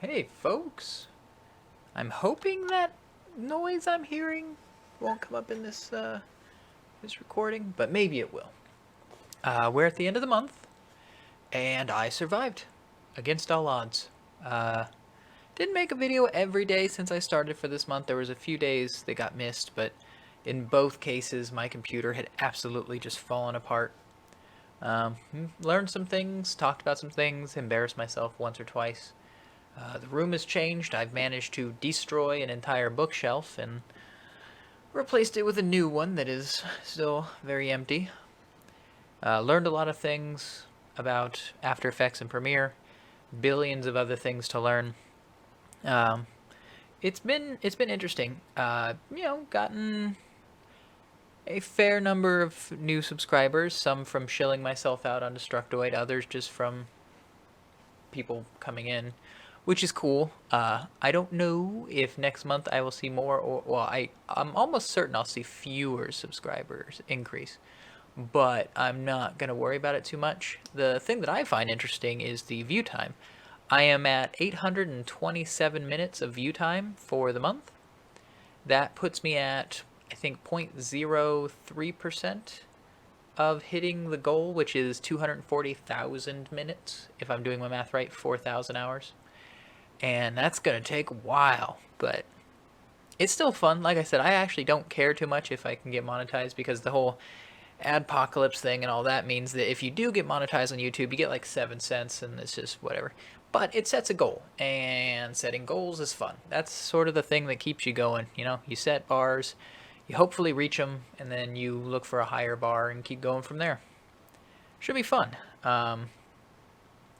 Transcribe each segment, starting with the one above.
Hey folks, I'm hoping that noise I'm hearing won't come up in this recording, but maybe it will. We're at the end of the month, and I survived against all odds. Uh, didn't make a video every day since I started for this month. There was a few days that got missed, but in both cases, my computer had absolutely just fallen apart. Learned some things, talked about some things, embarrassed myself once or twice. The room has changed. I've managed to destroy an entire bookshelf and replaced it with a new one that is still very empty. Learned a lot of things about After Effects and Premiere. Billions of other things to learn. Um, it's been interesting. Gotten a fair number of new subscribers. Some from shilling myself out on Destructoid. Others just from people coming in, which is cool. I don't know if next month I will see more, or well, I'm almost certain I'll see fewer subscribers increase, but I'm not gonna worry about it too much. The thing that I find interesting is the view time. I am at 827 minutes of view time for the month. That puts me at, I think, 0.03% of hitting the goal, which is 240,000 minutes, if I'm doing my math right, 4,000 hours. And that's going to take a while, but it's still fun. Like I said, I actually don't care too much if I can get monetized, because the whole adpocalypse thing and all that means that if you do get monetized on YouTube, you get like 7 cents, and it's just whatever. But it sets a goal, and setting goals is fun. That's sort of the thing that keeps you going. You set bars, you hopefully reach them, and then you look for a higher bar and keep going from there. Should be fun.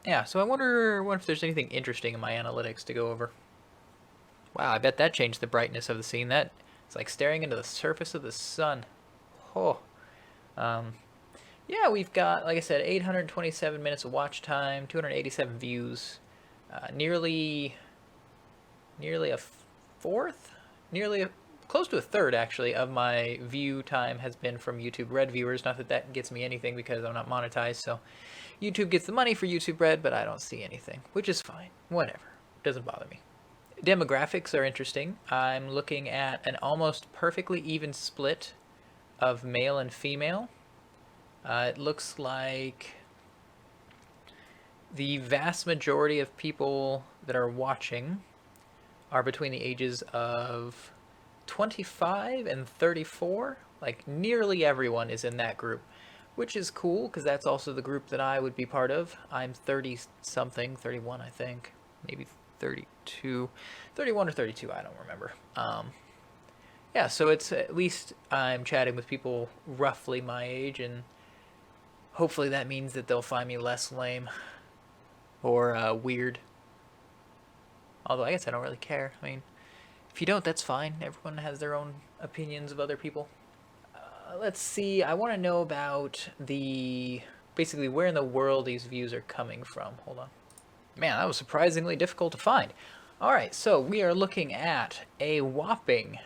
Yeah, so I wonder if there's anything interesting in my analytics to go over. Wow, I bet that changed the brightness of the scene. It's like staring into the surface of the sun. Oh. Yeah, we've got, like I said, 827 minutes of watch time, 287 views, nearly a fourth, close to a third actually of my view time has been from YouTube Red viewers. Not that that gets me anything because I'm not monetized, so YouTube gets the money for YouTube Red, but I don't see anything, which is fine. Whatever, doesn't bother me. Demographics are interesting. I'm looking at an almost perfectly even split of male and female. It looks like the vast majority of people that are watching are between the ages of 25 and 34. Like, nearly everyone is in that group, which is cool because that's also the group that I would be part of. I'm 30 something, 31 I think, maybe 32, 31 or 32, I don't remember. Yeah, so it's at least I'm chatting with people roughly my age, and hopefully that means that they'll find me less lame or weird. Although I guess I don't really care. I mean, if you don't, that's fine. Everyone has their own opinions of other people. Let's see. I want to know about basically where in the world these views are coming from. Hold on. Man, that was surprisingly difficult to find. All right, so we are looking at a whopping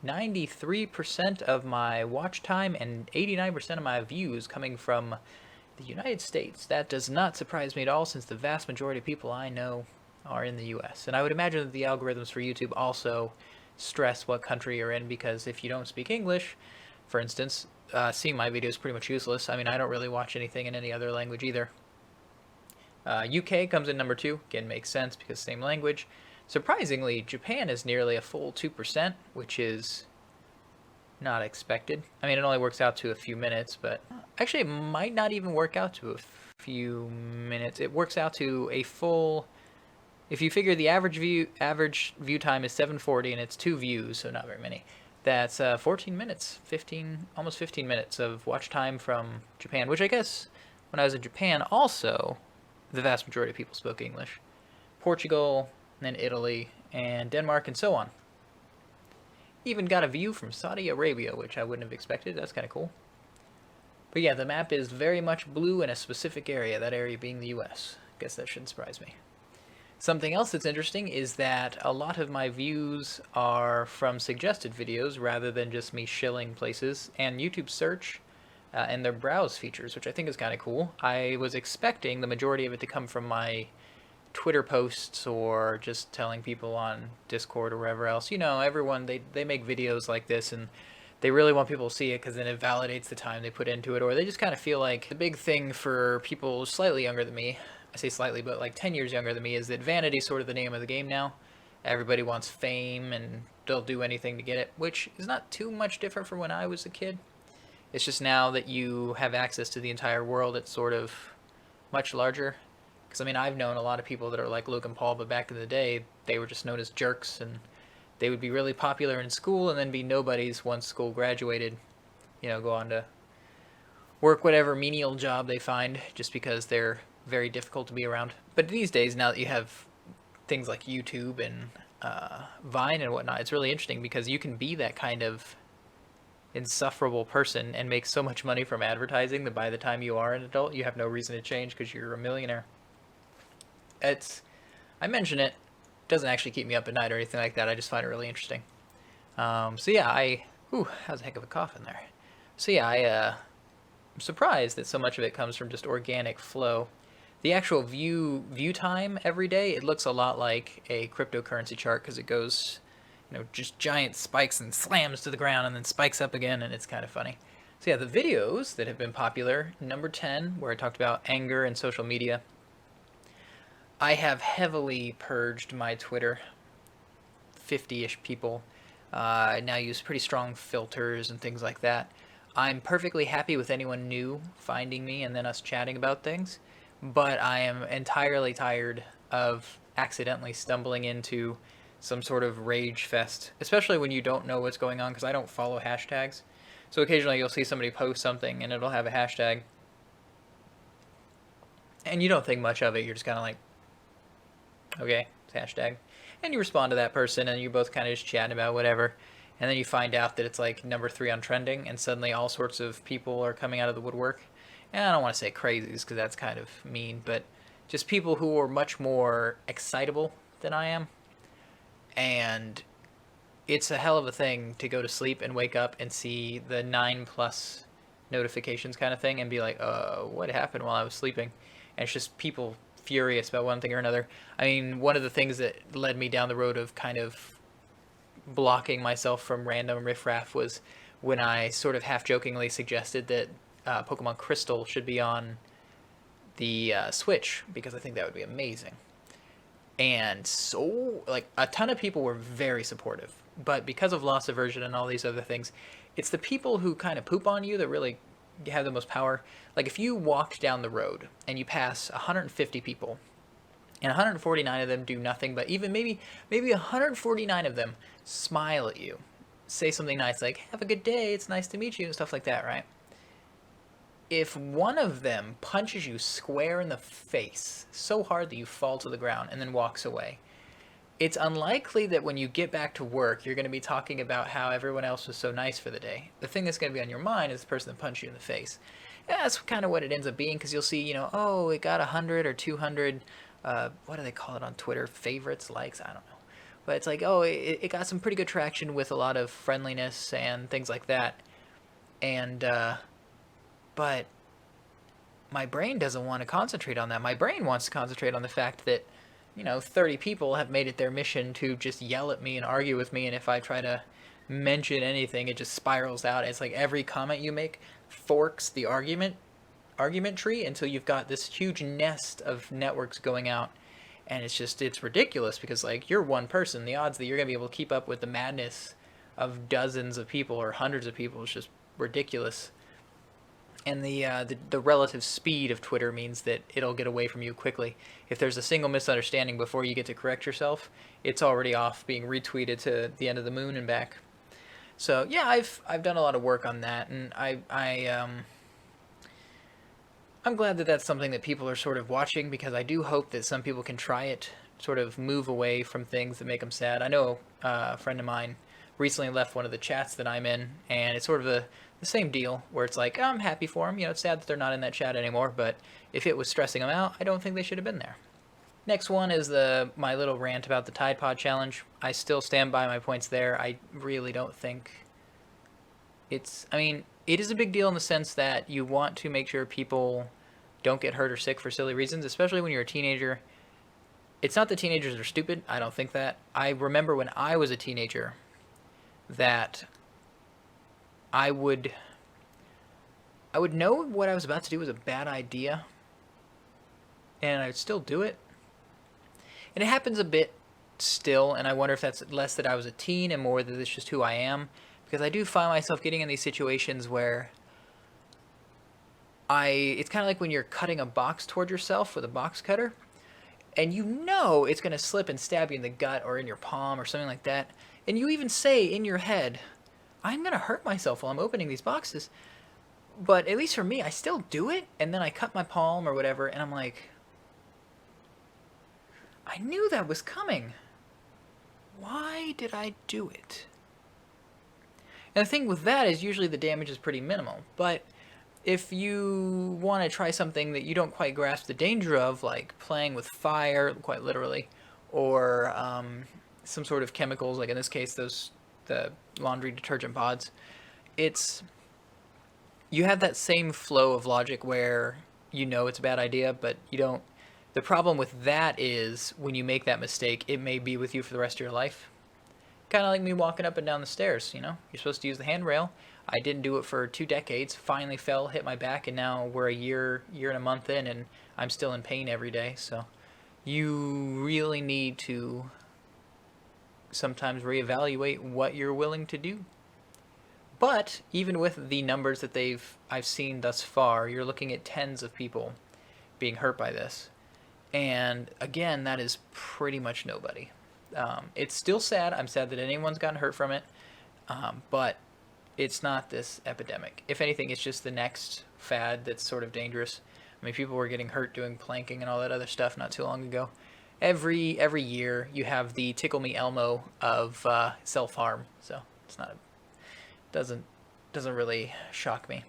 93% of my watch time and 89% of my views coming from the United States. That does not surprise me at all, since the vast majority of people I know are in the US. And I would imagine that the algorithms for YouTube also stress what country you're in, because if you don't speak English, for instance, seeing my video is pretty much useless. I mean, I don't really watch anything in any other language either. UK comes in number 2. Again, makes sense because same language. Surprisingly, Japan is nearly a full 2%, which is not expected. I mean, it only works out to a few minutes, but actually it might not even work out to a few minutes. It works out to a full, if you figure the average view time is 740 and it's 2 views, so not very many. That's 14 minutes, almost 15 minutes of watch time from Japan, which I guess when I was in Japan also, the vast majority of people spoke English. Portugal, and then Italy, and Denmark, and so on. Even got a view from Saudi Arabia, which I wouldn't have expected. That's kind of cool. But yeah, the map is very much blue in a specific area, that area being the US. Guess that shouldn't surprise me. Something else that's interesting is that a lot of my views are from suggested videos rather than just me shilling places, and YouTube search and their browse features, which I think is kind of cool. I was expecting the majority of it to come from my Twitter posts or just telling people on Discord or wherever else. You know, everyone, they make videos like this and they really want people to see it because then it validates the time they put into it, or they just kind of feel like the big thing for people slightly younger than me, I say slightly, but like 10 years younger than me, is that vanity is sort of the name of the game now. Everybody wants fame and they'll do anything to get it, which is not too much different from when I was a kid. It's just now that you have access to the entire world, it's sort of much larger. Because, I mean, I've known a lot of people that are like Luke and Paul, but back in the day, they were just known as jerks, and they would be really popular in school and then be nobodies once school graduated. You know, go on to work whatever menial job they find just because they're very difficult to be around. But these days, now that you have things like YouTube and Vine and whatnot, it's really interesting because you can be that kind of insufferable person and make so much money from advertising that by the time you are an adult, you have no reason to change because you're a millionaire. I mention it, doesn't actually keep me up at night or anything like that. I just find it really interesting. So yeah, that was a heck of a cough in there. So yeah, I'm surprised that so much of it comes from just organic flow. The actual view time every day, it looks a lot like a cryptocurrency chart because it goes, you know, just giant spikes and slams to the ground and then spikes up again, and it's kind of funny. So yeah, the videos that have been popular, number 10, where I talked about anger and social media. I have heavily purged my Twitter, 50-ish people. I now use pretty strong filters and things like that. I'm perfectly happy with anyone new finding me and then us chatting about things, but I am entirely tired of accidentally stumbling into some sort of rage fest, especially when you don't know what's going on, because I don't follow hashtags. So occasionally you'll see somebody post something and it'll have a hashtag, and you don't think much of it. You're just kind of like, okay, it's hashtag. And you respond to that person and you both kind of just chat about whatever. And then you find out that it's like number 3 on trending, and suddenly all sorts of people are coming out of the woodwork. And I don't want to say crazies because that's kind of mean, but just people who are much more excitable than I am. And it's a hell of a thing to go to sleep and wake up and see the 9+ notifications kind of thing and be like, what happened while I was sleeping? And it's just people furious about one thing or another. I mean, one of the things that led me down the road of kind of blocking myself from random riffraff was when I sort of half-jokingly suggested that Pokemon Crystal should be on the Switch, because I think that would be amazing. And so, like, a ton of people were very supportive. But because of loss aversion and all these other things, it's the people who kind of poop on you that really have the most power. Like, if you walk down the road and you pass 150 people, and 149 of them do nothing but even maybe 149 of them smile at you, say something nice like, have a good day, it's nice to meet you, and stuff like that, right? If one of them punches you square in the face so hard that you fall to the ground and then walks away, it's unlikely that when you get back to work, you're going to be talking about how everyone else was so nice for the day. The thing that's going to be on your mind is the person that punched you in the face. And that's kind of what it ends up being, because you'll see, you know, oh, it got 100 or 200, what do they call it on Twitter? Favorites, likes, I don't know. But it's like, oh, it got some pretty good traction with a lot of friendliness and things like that. And, but my brain doesn't want to concentrate on that. My brain wants to concentrate on the fact that, you know, 30 people have made it their mission to just yell at me and argue with me, and if I try to mention anything, it just spirals out. It's like every comment you make forks the argument tree until you've got this huge nest of networks going out. And it's ridiculous, because, like, you're one person. The odds that you're going to be able to keep up with the madness of dozens of people or hundreds of people is just ridiculous. And the relative speed of Twitter means that it'll get away from you quickly. If there's a single misunderstanding before you get to correct yourself, it's already off being retweeted to the end of the moon and back. So yeah, I've done a lot of work on that, and I'm glad that that's something that people are sort of watching, because I do hope that some people can try it, sort of move away from things that make them sad. I know a friend of mine recently left one of the chats that I'm in, and it's sort of the same deal, where it's like, oh, I'm happy for them. You know, it's sad that they're not in that chat anymore, but if it was stressing them out, I don't think they should have been there. Next one is my little rant about the Tide Pod Challenge. I still stand by my points there. I really don't think I mean, it is a big deal in the sense that you want to make sure people don't get hurt or sick for silly reasons, especially when you're a teenager. It's not that teenagers are stupid. I don't think that. I remember when I was a teenager that I would I would know what I was about to do was a bad idea, and I would still do it. And it happens a bit still, and I wonder if that's less that I was a teen and more that it's just who I am. Because I do find myself getting in these situations where it's kind of like when you're cutting a box toward yourself with a box cutter, and you know it's going to slip and stab you in the gut or in your palm or something like that. And you even say in your head, I'm going to hurt myself while I'm opening these boxes. But at least for me, I still do it, and then I cut my palm or whatever, and I'm like, I knew that was coming. Why did I do it? And the thing with that is usually the damage is pretty minimal. But if you want to try something that you don't quite grasp the danger of, like playing with fire, quite literally, or some sort of chemicals, like in this case, the laundry detergent pods, you have that same flow of logic where you know it's a bad idea, but you don't. The problem with that is when you make that mistake, it may be with you for the rest of your life. Kind of like me walking up and down the stairs, you know? You're supposed to use the handrail. I didn't do it for 2 decades, finally fell, hit my back, and now we're a year and a month in, and I'm still in pain every day. So you really need to sometimes reevaluate what you're willing to do. But even with the numbers that I've seen thus far, you're looking at tens of people being hurt by this. And again, that is pretty much nobody. It's still sad. I'm sad that anyone's gotten hurt from it. But it's not this epidemic. If anything, it's just the next fad that's sort of dangerous. I mean, people were getting hurt doing planking and all that other stuff not too long ago. Every year you have the Tickle Me Elmo of self-harm. So it's not doesn't really shock me.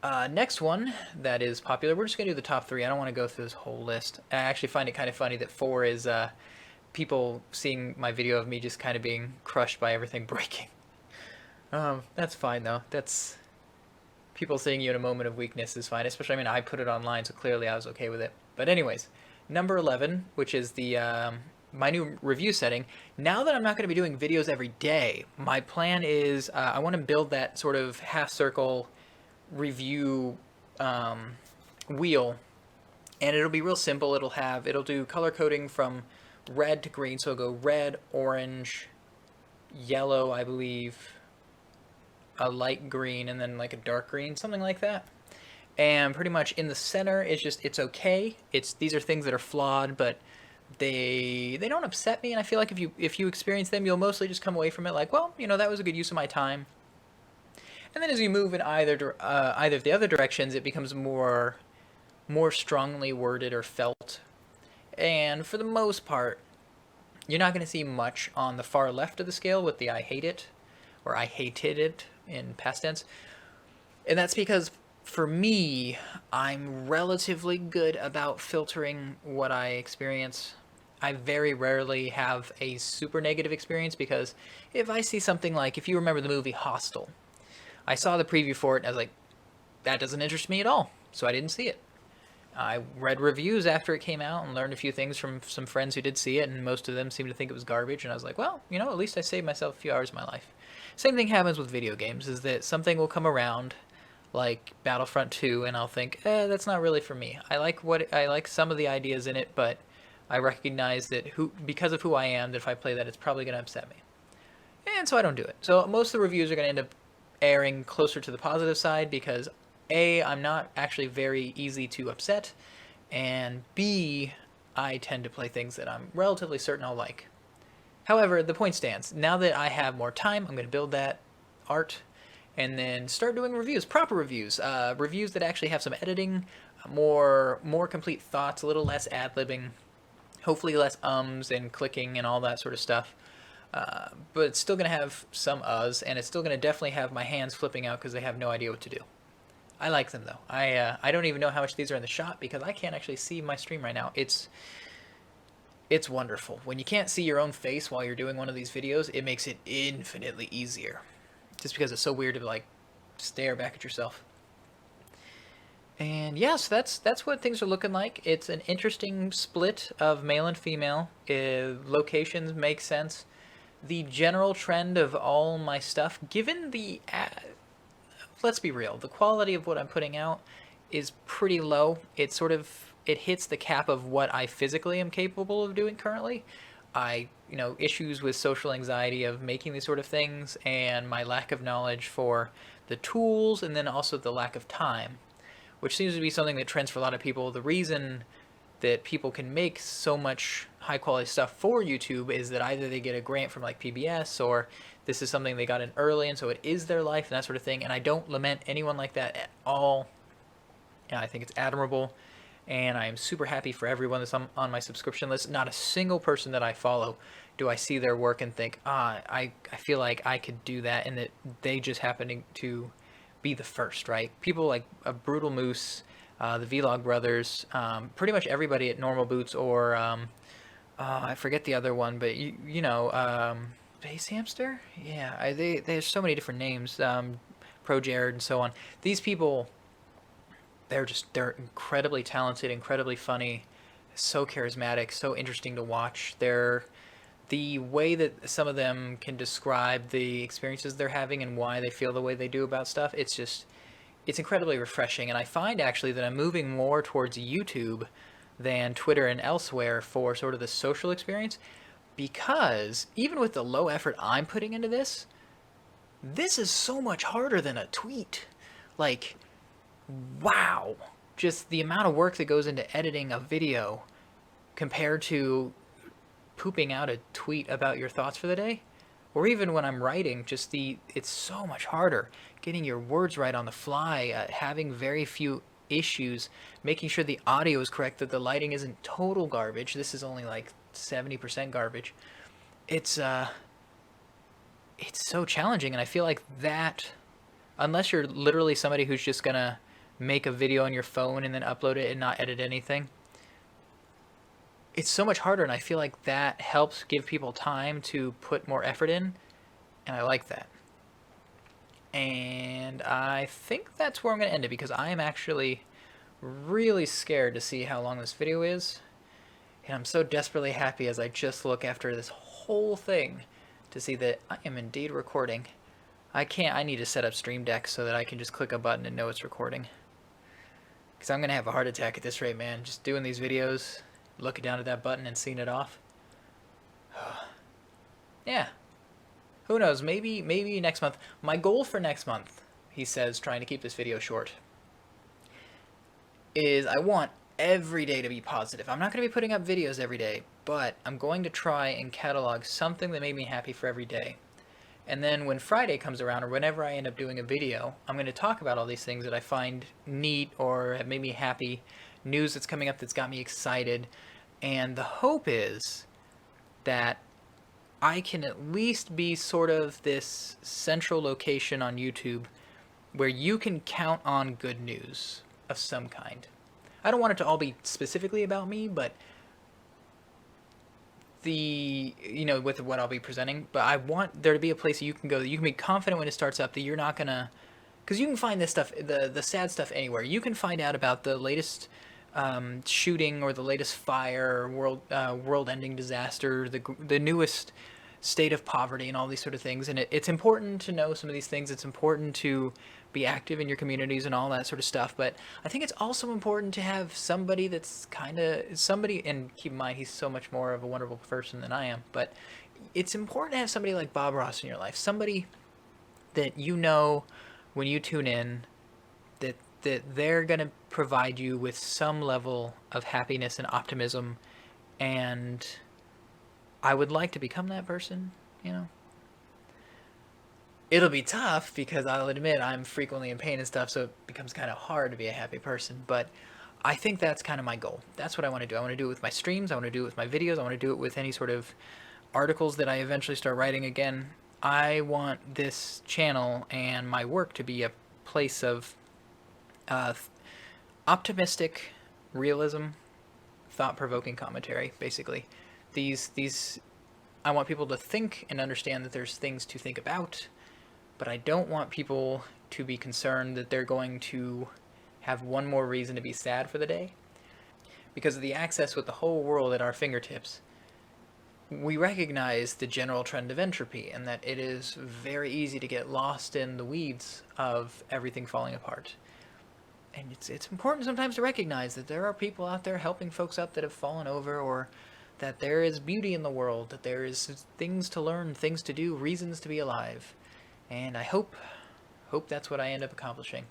Next one that is popular. We're just going to do the top 3. I don't want to go through this whole list. I actually find it kind of funny that 4 is people seeing my video of me just kind of being crushed by everything breaking. That's fine, though. That's people seeing you in a moment of weakness is fine. Especially, I mean, I put it online, so clearly I was okay with it. But anyways, number 11, which is the my new review setting. Now that I'm not going to be doing videos every day, my plan is I want to build that sort of half circle review wheel, and it'll be real simple. It'll do color coding from red to green, so it'll go red, orange, yellow, I believe, a light green, and then like a dark green, something like that. And pretty much in the center is just, it's okay. These are things that are flawed, but they don't upset me, and I feel like if you experience them, you'll mostly just come away from it like, well, you know, that was a good use of my time. And then as you move in either of the other directions, it becomes more strongly worded or felt. And for the most part, you're not going to see much on the far left of the scale with the I hate it, or I hated it in past tense. And that's because for me, I'm relatively good about filtering what I experience. I very rarely have a super negative experience, because if I see something like, if you remember the movie Hostel, I saw the preview for it and I was like, that doesn't interest me at all, so I didn't see it. I read reviews after it came out and learned a few things from some friends who did see it, and most of them seemed to think it was garbage, and I was like, well, you know, at least I saved myself a few hours of my life. Same thing happens with video games, is that something will come around, like Battlefront 2, and I'll think, that's not really for me. I like some of the ideas in it, but I recognize that because of who I am, that if I play that, it's probably going to upset me. And so I don't do it. So most of the reviews are going to end up airing closer to the positive side, because A, I'm not actually very easy to upset, and B, I tend to play things that I'm relatively certain I'll like. However, the point stands. Now that I have more time, I'm going to build that art and then start doing reviews, proper reviews, reviews that actually have some editing, more complete thoughts, a little less ad-libbing, hopefully less ums and clicking and all that sort of stuff. But it's still going to have some uhs, and it's still going to definitely have my hands flipping out because they have no idea what to do. I like them, though. I don't even know how much these are in the shop, because I can't actually see my stream right now. It's wonderful. When you can't see your own face while you're doing one of these videos, it makes it infinitely easier. Just because it's so weird to, like, stare back at yourself. And yes, that's what things are looking like. It's an interesting split of male and female. Locations make sense. The general trend of all my stuff, given the let's be real, the quality of what I'm putting out is pretty low. It hits the cap of what I physically am capable of doing currently. Issues with social anxiety of making these sort of things, and my lack of knowledge for the tools, and then also the lack of time, which seems to be something that trends for a lot of people. The reason that people can make so much high quality stuff for YouTube is that either they get a grant from like PBS, or this is something they got in early and so it is their life and that sort of thing. And I don't lament anyone like that at all. And I think it's admirable. And I am super happy for everyone that's on my subscription list. Not a single person that I follow do I see their work and think, I feel like I could do that, and that they just happen to be the first, right? People like a Brutal Moose, the Vlog Brothers, pretty much everybody at Normal Boots, or I forget the other one, but Base Hamster? Yeah, there's so many different names, Pro Jared and so on. These people, they're incredibly talented, incredibly funny, so charismatic, so interesting to watch. The way that some of them can describe the experiences they're having and why they feel the way they do about stuff, it's incredibly refreshing. And I find actually that I'm moving more towards YouTube than Twitter and elsewhere for sort of the social experience, because even with the low effort I'm putting into this is so much harder than a tweet. Like, wow. Just the amount of work that goes into editing a video compared to pooping out a tweet about your thoughts for the day. Or even when I'm writing, it's so much harder getting your words right on the fly, having very few issues, making sure the audio is correct, that the lighting isn't total garbage. This is only like 70% garbage. It's so challenging, and I feel like that, unless you're literally somebody who's just gonna make a video on your phone and then upload it and not edit anything, it's so much harder, and I feel like that helps give people time to put more effort in, and I like that. And I think that's where I'm going to end it, because I am actually really scared to see how long this video is, and I'm so desperately happy as I just look after this whole thing to see that I am indeed recording. I need to set up Stream Deck so that I can just click a button and know it's recording, because I'm going to have a heart attack at this rate, man, just doing these videos, looking down at that button and seeing it off. Yeah. Who knows? Maybe next month. My goal for next month, he says, trying to keep this video short, is I want every day to be positive. I'm not going to be putting up videos every day, but I'm going to try and catalog something that made me happy for every day. And then when Friday comes around, or whenever I end up doing a video, I'm going to talk about all these things that I find neat or have made me happy, news that's coming up that's got me excited. And the hope is that I can at least be sort of this central location on YouTube where you can count on good news of some kind. I don't want it to all be specifically about me, but with what I'll be presenting, but I want there to be a place that you can go, that you can be confident when it starts up, that you're not gonna, because you can find this stuff, the sad stuff, anywhere. You can find out about the latest shooting, or the latest fire, or world-ending disaster, the newest state of poverty, and all these sort of things. And it's important to know some of these things. It's important to be active in your communities and all that sort of stuff. But I think it's also important to have somebody that's somebody, and keep in mind, he's so much more of a wonderful person than I am, but it's important to have somebody like Bob Ross in your life. Somebody that when you tune in, that they're going to provide you with some level of happiness and optimism. And I would like to become that person, It'll be tough, because I'll admit I'm frequently in pain and stuff, so it becomes kind of hard to be a happy person. But I think that's kind of my goal. That's what I want to do. I want to do it with my streams. I want to do it with my videos. I want to do it with any sort of articles that I eventually start writing again. I want this channel and my work to be a place of optimistic realism, thought-provoking commentary, basically. I want people to think and understand that there's things to think about, but I don't want people to be concerned that they're going to have one more reason to be sad for the day. Because of the access with the whole world at our fingertips, we recognize the general trend of entropy and that it is very easy to get lost in the weeds of everything falling apart. And it's important sometimes to recognize that there are people out there helping folks up that have fallen over, or that there is beauty in the world, that there is things to learn, things to do, reasons to be alive. And I hope that's what I end up accomplishing.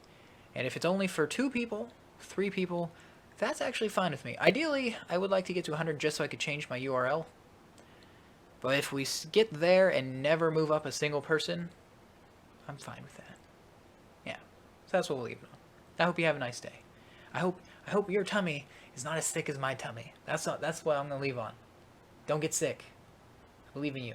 And if it's only for 2 people, 3 people, that's actually fine with me. Ideally, I would like to get to 100 just so I could change my URL. But if we get there and never move up a single person, I'm fine with that. Yeah, so that's what we'll leave it on. I hope you have a nice day. I hope your tummy is not as thick as my tummy. That's what I'm gonna leave on. Don't get sick. I believe in you.